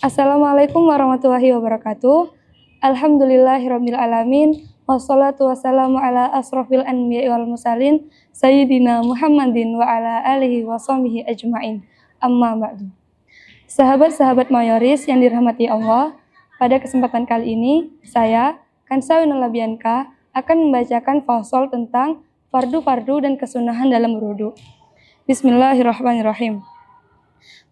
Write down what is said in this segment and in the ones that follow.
Assalamualaikum warahmatullahi wabarakatuh. Alhamdulillahirabbil alamin. Wassalatu wassalamu ala asrofil anbiya'i wal mursalin sayyidina Muhammadin wa ala alihi wa sahbihi ajmain. Amma ba'du. Sahabat-sahabat mayoris yang dirahmati Allah, pada kesempatan kali ini saya, Kansa Winulabianka, akan membacakan fasal tentang fardu-fardu dan kesunahan dalam berwudu. Bismillahirrahmanirrahim.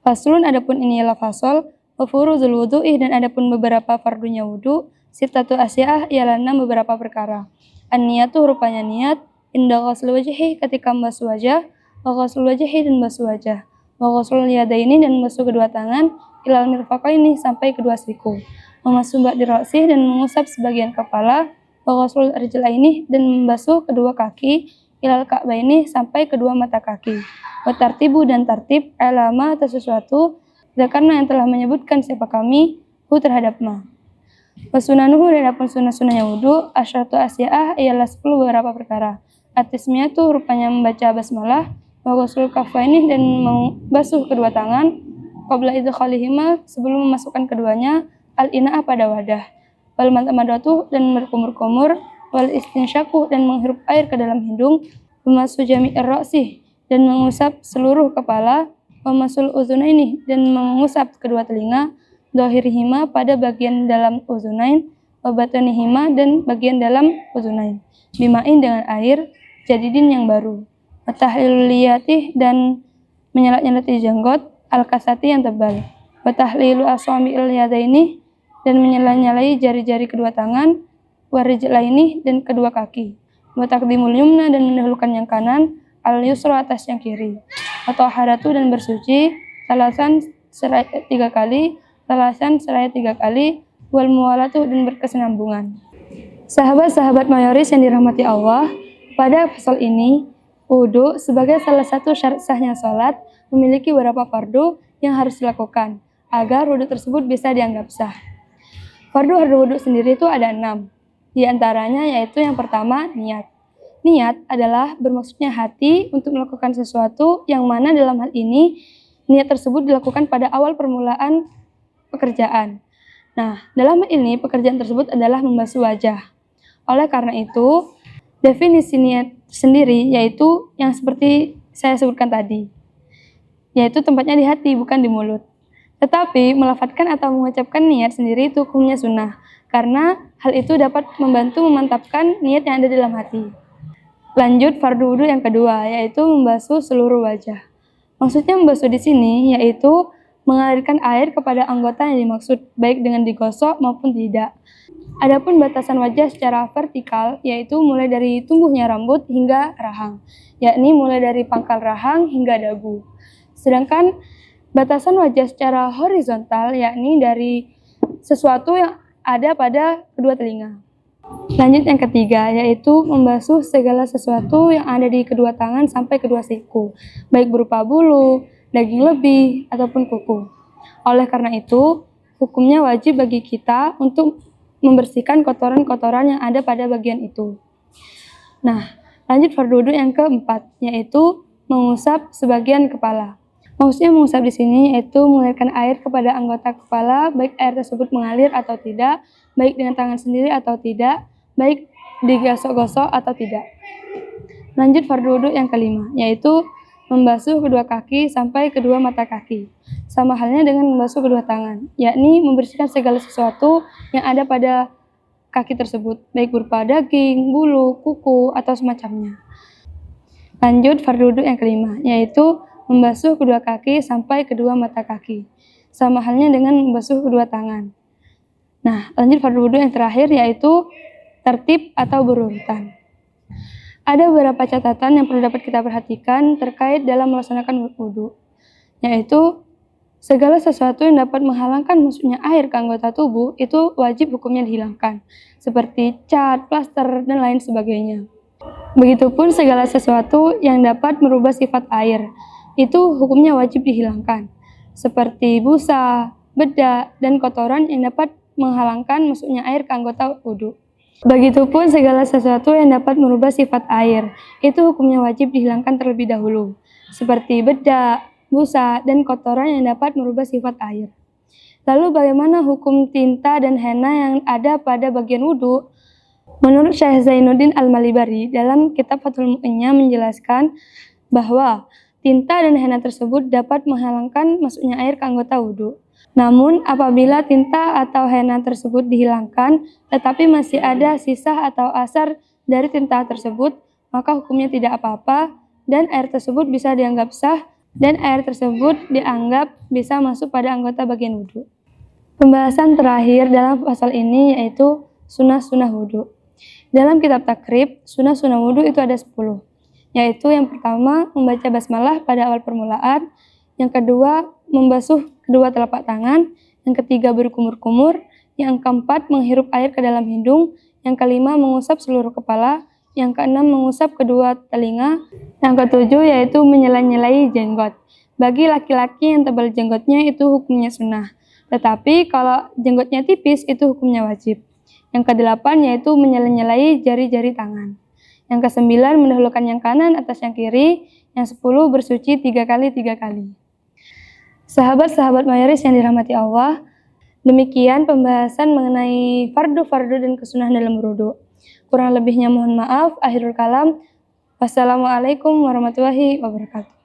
Faslun, adapun ini ialah fasal furuzul wudu'i, dan adapun beberapa fardunya wudu. Sittatu asya'ah, ialah 6 beberapa perkara. An-niyatu, rupanya niat, inda ghusl wajhi, ketika membasuh wajah, wa ghusl wajhi, dan membasuh wajah, wa ghusl yadaini, dan membasuh kedua tangan, ilal mirfaqaini, sampai kedua siku, memasuk ba'di ra'sih, dan mengusap sebagian kepala, wa ghusl rijlaini, dan membasuh kedua kaki, ilal ka'baini, sampai kedua mata kaki, wa tartibu, dan tartib, alama atas sesuatu, karena yang telah menyebutkan siapa kami hu terhadap ma. Wasunanuhu, dan adapun sunnah-sunnahnya wudu, asyaratu asya'ah, ialah 10 beberapa perkara. At-tismiyatu, rupanya membaca basmalah, wa ghusl kaffaini, dan membasuh kedua tangan, qabla idkhalihima, sebelum memasukkan keduanya, al-ina'ah, pada wadah, wal madmadatu, dan berkumur-kumur, wal istinsyaku, dan menghirup air ke dalam hidung, memasuk jami'ir ra'sih, dan mengusap seluruh kepala, wamasul uzunaini, dan mengusap kedua telinga, dohirihima, pada bagian dalam uzunain, wabatanihima, dan bagian dalam uzunain, bimain, dengan air, jadidin, yang baru, watahliliyatih, dan menyelat-nyelati jenggot, al-kasati, yang tebal, watahlilu aswami'il yadaini, dan menyelat-nyalai jari-jari kedua tangan, warijlaini, dan kedua kaki, watakdimul yumna, dan mendahulukan yang kanan, al-yusra, atas yang kiri, atau haratu, dan bersuci, salasan seraya 3 kali, salasan seraya 3 kali, wal muwalatu, dan berkesinambungan. Sahabat-sahabat mayoris yang dirahmati Allah, pada fasal ini wudu sebagai salah satu syarat sahnya salat memiliki beberapa fardu yang harus dilakukan agar wudu tersebut bisa dianggap sah. Fardu wudu sendiri itu ada 6. Di antaranya yaitu yang pertama, niat. Niat adalah bermaksudnya hati untuk melakukan sesuatu, yang mana dalam hal ini niat tersebut dilakukan pada awal permulaan pekerjaan. Nah, dalam hal ini pekerjaan tersebut adalah membasuh wajah. Oleh karena itu, definisi niat sendiri yaitu yang seperti saya sebutkan tadi, yaitu tempatnya di hati, bukan di mulut. Tetapi melafadzkan atau mengucapkan niat sendiri itu hukumnya sunnah, karena hal itu dapat membantu memantapkan niat yang ada dalam hati. Lanjut, fardu wudu yang kedua, yaitu membasuh seluruh wajah. Maksudnya membasuh di sini yaitu mengalirkan air kepada anggota yang dimaksud, baik dengan digosok maupun tidak. Adapun batasan wajah secara vertikal, yaitu mulai dari tumbuhnya rambut hingga rahang, yakni mulai dari pangkal rahang hingga dagu. Sedangkan batasan wajah secara horizontal, yakni dari sesuatu yang ada pada kedua telinga. Lanjut yang ketiga, yaitu membasuh segala sesuatu yang ada di kedua tangan sampai kedua siku, baik berupa bulu, daging lebih, ataupun kuku. Oleh karena itu, hukumnya wajib bagi kita untuk membersihkan kotoran-kotoran yang ada pada bagian itu. Nah, lanjut fardu wudu yang keempat, yaitu mengusap sebagian kepala. Maksudnya mengusap di sini yaitu mengalirkan air kepada anggota kepala, baik air tersebut mengalir atau tidak, baik dengan tangan sendiri atau tidak, baik digosok-gosok atau tidak. Lanjut fardu wudu yang kelima, yaitu membasuh kedua kaki sampai kedua mata kaki. Sama halnya dengan membasuh kedua tangan, yakni membersihkan segala sesuatu yang ada pada kaki tersebut, baik berupa daging, bulu, kuku, atau semacamnya. Lanjut fardu wudu yang kelima, yaitu membasuh kedua kaki sampai kedua mata kaki. Sama halnya dengan membasuh kedua tangan. Nah, lanjut fardu wudu yang terakhir yaitu tertib atau berurutan. Ada beberapa catatan yang perlu dapat kita perhatikan terkait dalam melaksanakan wudu, yaitu segala sesuatu yang dapat menghalangkan masuknya air ke anggota tubuh itu wajib hukumnya dihilangkan, seperti cat, plaster, dan lain sebagainya. Begitupun segala sesuatu yang dapat merubah sifat air, itu hukumnya wajib dihilangkan, seperti busa, bedak, dan kotoran yang dapat menghalangkan masuknya air ke anggota wudu. Begitupun segala sesuatu yang dapat merubah sifat air, itu hukumnya wajib dihilangkan terlebih dahulu, seperti bedak, busa, dan kotoran yang dapat merubah sifat air. Lalu bagaimana hukum tinta dan henna yang ada pada bagian wudhu? Menurut Syekh Zainuddin Al-Malibari dalam kitab Fathul Mu'innya menjelaskan bahwa tinta dan henna tersebut dapat menghilangkan masuknya air ke anggota wudhu. Namun apabila tinta atau henna tersebut dihilangkan tetapi masih ada sisa atau asar dari tinta tersebut, maka hukumnya tidak apa-apa dan air tersebut bisa dianggap sah dan air tersebut dianggap bisa masuk pada anggota bagian wudhu. Pembahasan terakhir dalam pasal ini yaitu sunnah-sunnah wudhu. Dalam kitab takrib, sunnah-sunnah wudhu itu ada 10, yaitu yang pertama membaca basmalah pada awal permulaan, yang kedua membasuh kedua telapak tangan, yang ketiga berkumur-kumur, yang keempat menghirup air ke dalam hidung, yang kelima mengusap seluruh kepala, yang keenam mengusap kedua telinga, yang ketujuh yaitu menyela-nyelai jenggot. Bagi laki-laki yang tebal jenggotnya itu hukumnya sunnah. Tetapi kalau jenggotnya tipis itu hukumnya wajib. Yang kedelapan yaitu menyela-nyelai jari-jari tangan. Yang kesembilan mendahulukan yang kanan atas yang kiri. Yang 10 bersuci 3 kali 3 kali. Sahabat-sahabat mayoris yang dirahmati Allah, demikian pembahasan mengenai fardu-fardu dan kesunahan dalam berwudu. Kurang lebihnya mohon maaf. Akhirul kalam. Wassalamualaikum warahmatullahi wabarakatuh.